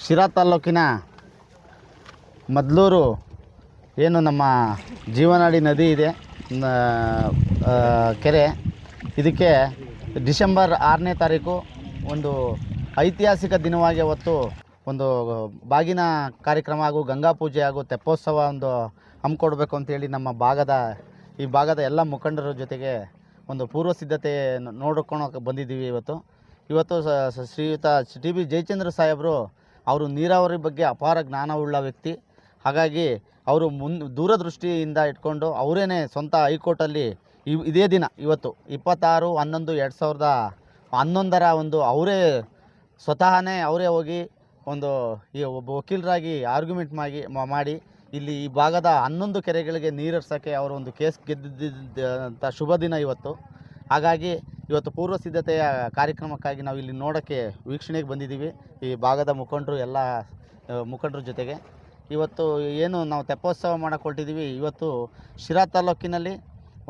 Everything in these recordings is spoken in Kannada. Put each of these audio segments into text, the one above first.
ಶಿರಾ ತಾಲ್ಲೂಕಿನ ಮದ್ಲೂರು ಏನು ನಮ್ಮ ಜೀವನಾಡಿ ನದಿ ಇದೆ, ಕೆರೆ. ಇದಕ್ಕೆ ಡಿಸೆಂಬರ್ 6ನೇ ತಾರೀಕು ಒಂದು ಐತಿಹಾಸಿಕ ದಿನವಾಗಿ ಅವತ್ತು ಒಂದು ಬಾಗಿನ ಕಾರ್ಯಕ್ರಮ ಹಾಗೂ ಗಂಗಾ ಪೂಜೆ ಹಾಗೂ ತೆಪ್ಪೋತ್ಸವ ಒಂದು ಹಮ್ಮಿಕೊಡ್ಬೇಕು ಅಂತೇಳಿ ನಮ್ಮ ಈ ಭಾಗದ ಎಲ್ಲ ಮುಖಂಡರ ಜೊತೆಗೆ ಒಂದು ಪೂರ್ವ ಸಿದ್ಧತೆ ನೋಡ್ಕೊಂಡು ಬಂದಿದ್ದೀವಿ. ಇವತ್ತು ಶ್ರೀಯುತ ಟಿ ಬಿ ಜಯಚಂದ್ರ ಸಾಹೇಬರು ಅವರು ನೀರಾವರಿ ಬಗ್ಗೆ ಅಪಾರ ಜ್ಞಾನವುಳ್ಳ ವ್ಯಕ್ತಿ. ಹಾಗಾಗಿ ಅವರು ದೂರದೃಷ್ಟಿಯಿಂದ ಇಟ್ಕೊಂಡು ಅವರೇನೆ ಸ್ವಂತ ಹೈಕೋರ್ಟಲ್ಲಿ ಇದೇ ದಿನ ಇವತ್ತು 26/11/2011 ಒಂದು ಸ್ವತಃನೇ ಅವರೇ ಹೋಗಿ ಒಂದು ಒಬ್ಬ ವಕೀಲರಾಗಿ ಆರ್ಗ್ಯುಮೆಂಟ್ ಮಾಡಿ ಇಲ್ಲಿ ಈ ಭಾಗದ 11 ಕೆರೆಗಳಿಗೆ ನೀರು ಹರಿಸೋಕ್ಕೆ ಅವರು ಒಂದು ಕೇಸ್ ಗೆದ್ದಿದ್ದಂಥ ಶುಭ ದಿನ ಇವತ್ತು. ಹಾಗಾಗಿ ಇವತ್ತು ಪೂರ್ವ ಸಿದ್ಧತೆಯ ಕಾರ್ಯಕ್ರಮಕ್ಕಾಗಿ ನಾವು ಇಲ್ಲಿ ವೀಕ್ಷಣೆಗೆ ಬಂದಿದ್ದೀವಿ. ಈ ಭಾಗದ ಎಲ್ಲ ಮುಖಂಡರ ಜೊತೆಗೆ ಇವತ್ತು ಏನು ನಾವು ತೆಪ್ಪೋತ್ಸವ ಮಾಡೋಕ್ಕೆ ಹೊರಟಿದ್ದೀವಿ. ಇವತ್ತು ಶಿರಾ ತಾಲ್ಲೂಕಿನಲ್ಲಿ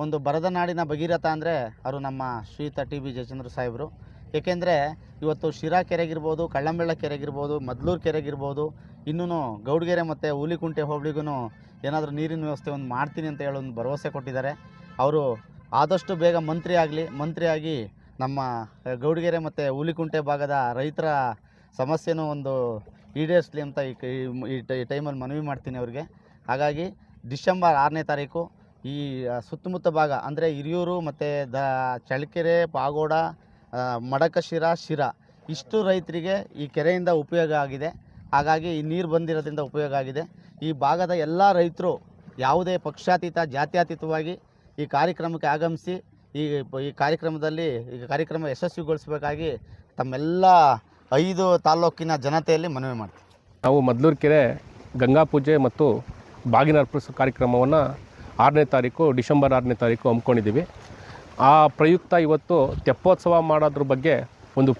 ಒಂದು ಬರದ ನಾಡಿನ ಭಗೀರಥ ಅಂದರೆ ಅವರು ನಮ್ಮ ಶ್ರೀಯುತ ಟಿ ಬಿ ಜಯಚಂದ್ರ ಸಾಹೇಬರು. ಏಕೆಂದರೆ ಇವತ್ತು ಶಿರಾ ಕೆರೆಗಿರ್ಬೋದು, ಕಳ್ಳಂಬೆಳ್ಳ ಕೆರೆಗಿರ್ಬೋದು, ಮದ್ಲೂರು ಕೆರೆಗಿರ್ಬೋದು, ಇನ್ನೂ ಗೌಡಗೆರೆ ಮತ್ತು ಹುಲಿಕುಂಟೆ ಹೋಬಳಿಗೂ ಏನಾದರೂ ನೀರಿನ ವ್ಯವಸ್ಥೆ ಒಂದು ಮಾಡ್ತೀನಿ ಅಂತ ಹೇಳಿ ಒಂದು ಭರವಸೆ ಕೊಟ್ಟಿದ್ದಾರೆ. ಅವರು ಆದಷ್ಟು ಬೇಗ ಮಂತ್ರಿಯಾಗಿ ನಮ್ಮ ಗೌಡಗೆರೆ ಮತ್ತು ಹುಲಿಕುಂಟೆ ಭಾಗದ ರೈತರ ಸಮಸ್ಯೆನೂ ಒಂದು ಈಡೇರಿಸಲಿ ಅಂತ ಈ ಟೈಮಲ್ಲಿ ಮನವಿ ಮಾಡ್ತೀನಿ ಅವ್ರಿಗೆ. ಹಾಗಾಗಿ ಡಿಸೆಂಬರ್ 6ನೇ ತಾರೀಕು ಈ ಸುತ್ತಮುತ್ತ ಭಾಗ ಅಂದರೆ ಹಿರಿಯೂರು ಮತ್ತು ಚಳ್ಳಕೆರೆ, ಪಾಗೋಡ, ಮಡಕಶಿರಾ ಇಷ್ಟು ರೈತರಿಗೆ ಈ ಕೆರೆಯಿಂದ ಉಪಯೋಗ ಆಗಿದೆ. ಹಾಗಾಗಿ ಈ ನೀರು ಬಂದಿರೋದ್ರಿಂದ ಉಪಯೋಗ ಆಗಿದೆ. ಈ ಭಾಗದ ಎಲ್ಲ ರೈತರು ಯಾವುದೇ ಪಕ್ಷಾತೀತ ಜಾತ್ಯತೀತವಾಗಿ ಈ ಕಾರ್ಯಕ್ರಮಕ್ಕೆ ಆಗಮಿಸಿ ಈ ಕಾರ್ಯಕ್ರಮ ಯಶಸ್ವಿಗೊಳಿಸಬೇಕಾಗಿ ತಮ್ಮೆಲ್ಲ 5 ತಾಲ್ಲೂಕಿನ ಜನತೆಯಲ್ಲಿ ಮನವಿ ಮಾಡ್ತೀವಿ. ನಾವು ಮದ್ಲೂರು ಕೆರೆ ಗಂಗಾ ಪೂಜೆ ಮತ್ತು ಬಾಗಿನ ಅರ್ಪಿಸೋ ಕಾರ್ಯಕ್ರಮವನ್ನು ಡಿಸೆಂಬರ್ 6ನೇ ತಾರೀಕು ಹಮ್ಮಿಕೊಂಡಿದ್ದೀವಿ. ಆ ಪ್ರಯುಕ್ತ ಇವತ್ತು ತೆಪ್ಪೋತ್ಸವ ಮಾಡೋದ್ರ ಬಗ್ಗೆ ಒಂದು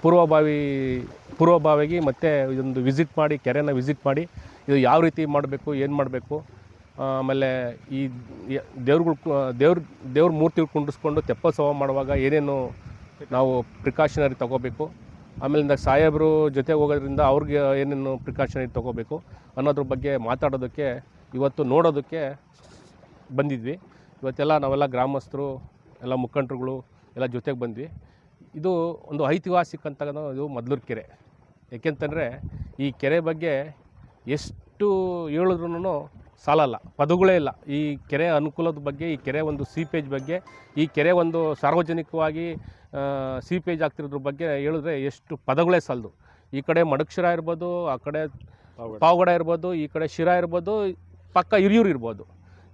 ಪೂರ್ವಭಾವಿಯಾಗಿ ಮತ್ತು ಇದೊಂದು ವಿಸಿಟ್ ಮಾಡಿ, ಕೆರೆನ ವಿಸಿಟ್ ಮಾಡಿ ಇದು ಯಾವ ರೀತಿ ಮಾಡಬೇಕು, ಏನು ಮಾಡಬೇಕು, ಆಮೇಲೆ ಈ ದೇವ್ರ ಮೂರ್ತಿ ಕುಂಡಿಸ್ಕೊಂಡು ತೆಪ್ಪೋತ್ಸವ ಮಾಡುವಾಗ ಏನೇನು ನಾವು ಪ್ರಿಕಾಷನರಿ ತೊಗೋಬೇಕು, ಆಮೇಲಿಂದ ಸಾಹೇಬರು ಜೊತೆ ಹೋಗೋದ್ರಿಂದ ಅವ್ರಿಗೆ ಏನೇನು ಪ್ರಿಕಾಷನರಿ ತೊಗೋಬೇಕು ಅನ್ನೋದ್ರ ಬಗ್ಗೆ ಮಾತಾಡೋದಕ್ಕೆ ನೋಡೋದಕ್ಕೆ ಬಂದಿದ್ವಿ. ಇವತ್ತೆಲ್ಲ ನಾವೆಲ್ಲ ಗ್ರಾಮಸ್ಥರು, ಎಲ್ಲ ಮುಖಂಡರುಗಳು ಎಲ್ಲ ಜೊತೆಗೆ ಬಂದ್ವಿ. ಇದು ಒಂದು ಐತಿಹಾಸಿಕ ಅಂತ ಇದು ಮದ್ಲೂರು ಕೆರೆ. ಏಕೆಂತಂದರೆ ಈ ಕೆರೆ ಬಗ್ಗೆ ಎಷ್ಟು ಹೇಳಿದ್ರೂ ಸಾಲಲ್ಲ, ಪದಗಳೇ ಇಲ್ಲ. ಈ ಕೆರೆ ಅನುಕೂಲದ ಬಗ್ಗೆ, ಈ ಕೆರೆ ಒಂದು ಸೀಪೇಜ್ ಬಗ್ಗೆ, ಈ ಕೆರೆ ಒಂದು ಸಾರ್ವಜನಿಕವಾಗಿ ಸೀಪೇಜ್ ಆಗ್ತಿರೋದ್ರ ಬಗ್ಗೆ ಹೇಳಿದ್ರೆ ಎಷ್ಟು ಪದಗಳೇ ಸಾಲದು. ಈ ಕಡೆ ಮಡಕಶಿರಾ ಇರ್ಬೋದು, ಆ ಕಡೆ ಪಾವಗಡ ಇರ್ಬೋದು, ಈ ಕಡೆ ಶಿರಾ ಇರ್ಬೋದು, ಪಕ್ಕ ಹಿರಿಯೂರು ಇರ್ಬೋದು.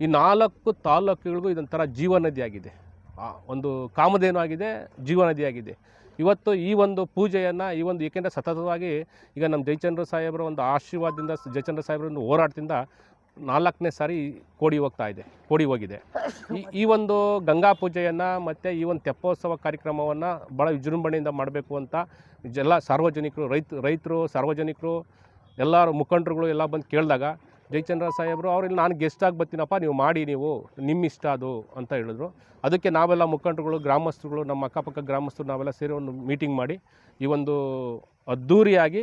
ಈ 4 ತಾಲ್ಲೂಕುಗಳಿಗೂ ಇದೊಂಥರ ಜೀವನದಿಯಾಗಿದೆ, ಒಂದು ಕಾಮಧೇನು ಆಗಿದೆ, ಜೀವನದಿಯಾಗಿದೆ. ಇವತ್ತು ಈ ಒಂದು ಪೂಜೆಯನ್ನು ಏಕೆಂದರೆ ಸತತವಾಗಿ ಈಗ ನಮ್ಮ ಜಯಚಂದ್ರ ಸಾಹೇಬರ ಒಂದು ಆಶೀರ್ವಾದದಿಂದ, ಜಯಚಂದ್ರ ಸಾಹೇಬರ ಒಂದು ಹೋರಾಟದಿಂದ 4ನೇ ಸಾರಿ ಕೋಡಿ ಹೋಗಿದೆ. ಈ ಒಂದು ಗಂಗಾ ಪೂಜೆಯನ್ನು ಮತ್ತು ಈ ಒಂದು ತೆಪ್ಪೋತ್ಸವ ಕಾರ್ಯಕ್ರಮವನ್ನು ಭಾಳ ವಿಜೃಂಭಣೆಯಿಂದ ಮಾಡಬೇಕು ಅಂತ ಎಲ್ಲ ಸಾರ್ವಜನಿಕರು, ರೈತರು, ಸಾರ್ವಜನಿಕರು, ಎಲ್ಲರೂ ಮುಖಂಡರುಗಳು ಎಲ್ಲ ಬಂದು ಕೇಳಿದಾಗ ಜಯಚಂದ್ರ ಸಾಹೇಬರು ಅವ್ರಲ್ಲಿ ನಾನು ಗೆಸ್ಟಾಗಿ ಬರ್ತೀನಪ್ಪ, ನೀವು ಮಾಡಿ, ನಿಮ್ಮ ಇಷ್ಟ ಅದು ಅಂತ ಹೇಳಿದ್ರು. ಅದಕ್ಕೆ ನಾವೆಲ್ಲ ಮುಖಂಡರುಗಳು, ಗ್ರಾಮಸ್ಥರುಗಳು, ನಮ್ಮ ಅಕ್ಕಪಕ್ಕ ಗ್ರಾಮಸ್ಥರು ನಾವೆಲ್ಲ ಸೇರಿ ಒಂದು ಮೀಟಿಂಗ್ ಮಾಡಿ ಈ ಒಂದು ಅದ್ಧೂರಿಯಾಗಿ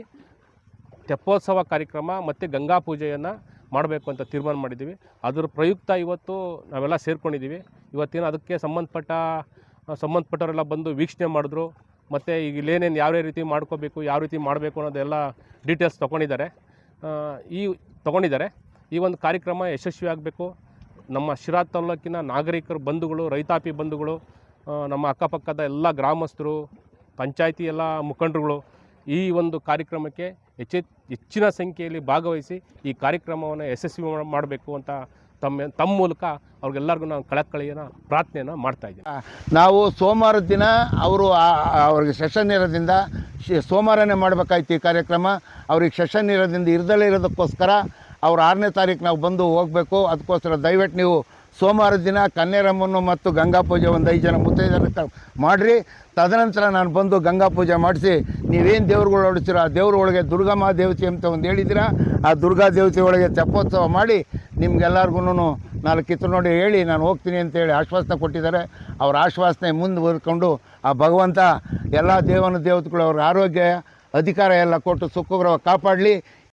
ತೆಪ್ಪೋತ್ಸವ ಕಾರ್ಯಕ್ರಮ ಮತ್ತು ಗಂಗಾ ಪೂಜೆಯನ್ನು ಮಾಡಬೇಕು ಅಂತ ತೀರ್ಮಾನ ಮಾಡಿದ್ದೀವಿ. ಅದರ ಪ್ರಯುಕ್ತ ಇವತ್ತು ನಾವೆಲ್ಲ ಸೇರ್ಕೊಂಡಿದ್ದೀವಿ. ಇವತ್ತೇನು ಅದಕ್ಕೆ ಸಂಬಂಧಪಟ್ಟವರೆಲ್ಲ ಬಂದು ವೀಕ್ಷಣೆ ಮಾಡಿದ್ರು. ಮತ್ತು ಈಗ ಇಲ್ಲೇನೇನು ಯಾವ ರೀತಿ ಮಾಡ್ಕೋಬೇಕು, ಯಾವ ರೀತಿ ಮಾಡಬೇಕು ಅನ್ನೋದೆಲ್ಲ ಡೀಟೇಲ್ಸ್ ತೊಗೊಂಡಿದ್ದಾರೆ. ಈ ಒಂದು ಕಾರ್ಯಕ್ರಮ ಯಶಸ್ವಿ ಆಗಬೇಕು. ನಮ್ಮ ಶಿರಾ ತಾಲ್ಲೂಕಿನ ನಾಗರಿಕರು, ಬಂಧುಗಳು, ರೈತಾಪಿ ಬಂಧುಗಳು, ನಮ್ಮ ಅಕ್ಕಪಕ್ಕದ ಎಲ್ಲ ಗ್ರಾಮಸ್ಥರು, ಪಂಚಾಯಿತಿ ಎಲ್ಲ ಮುಖಂಡರುಗಳು ಈ ಒಂದು ಕಾರ್ಯಕ್ರಮಕ್ಕೆ ಹೆಚ್ಚಿನ ಸಂಖ್ಯೆಯಲ್ಲಿ ಭಾಗವಹಿಸಿ ಈ ಕಾರ್ಯಕ್ರಮವನ್ನು ಯಶಸ್ವಿ ಮಾಡಬೇಕು ಅಂತ ತಮ್ಮ ಮೂಲಕ ಅವ್ರಿಗೆಲ್ಲರಿಗೂ ನಾವು ಕಳಕಳಿಯನ್ನು ಪ್ರಾರ್ಥನೆಯನ್ನು ಮಾಡ್ತಾಯಿದ್ದೀವಿ. ನಾವು ಸೋಮವಾರದ ದಿನ ಅವ್ರಿಗೆ ಸೆಷನ್ ಇರೋದ್ರಿಂದ ಸೋಮವಾರನೇ ಮಾಡಬೇಕಾಯ್ತು ಈ ಕಾರ್ಯಕ್ರಮ. ಅವ್ರಿಗೆ ಸೆಷನ್ ಇರೋದ್ರಿಂದ ಇರದಲ್ಲೇ ಇರೋದಕ್ಕೋಸ್ಕರ ಅವ್ರು 6ನೇ ತಾರೀಕು ನಾವು ಬಂದು ಹೋಗಬೇಕು. ಅದಕ್ಕೋಸ್ಕರ ದಯವಿಟ್ಟು ನೀವು ಸೋಮವಾರದ ದಿನ ಕನ್ನೇರಮ್ಮನ್ನು ಮತ್ತು ಗಂಗಾ ಪೂಜೆ ಒಂದು 5 ಜನ ಮುತ್ತೈದೆಯರ ಮಾಡಿರಿ. ತದನಂತರ ನಾನು ಬಂದು ಗಂಗಾ ಪೂಜೆ ಮಾಡಿಸಿ ನೀವೇನು ದೇವ್ರುಗಳು ಹೊಡಿತೀರೋ ಆ ದೇವ್ರ ಒಳಗೆ ದುರ್ಗಮ್ಮ ದೇವತೆ ಅಂತ ಒಂದು ಹೇಳಿದ್ದೀರಾ, ಆ ದುರ್ಗಾ ದೇವತೆ ಒಳಗೆ ತೆಪ್ಪೋತ್ಸವ ಮಾಡಿ ನಿಮ್ಗೆಲ್ಲರಿಗೂ 4 ಕಿತ್ತು ನೋಡಿ ಹೇಳಿ ನಾನು ಹೋಗ್ತೀನಿ ಅಂತೇಳಿ ಆಶ್ವಾಸನೆ ಕೊಟ್ಟಿದ್ದಾರೆ. ಅವ್ರ ಆಶ್ವಾಸನೆ ಮುಂದುವರ್ಕೊಂಡು ಆ ಭಗವಂತ ಎಲ್ಲ ದೇವತೆಗಳು ಅವ್ರ ಆರೋಗ್ಯ ಅಧಿಕಾರ ಎಲ್ಲ ಕೊಟ್ಟು ಸುಖಗ್ರಹ ಕಾಪಾಡಲಿ.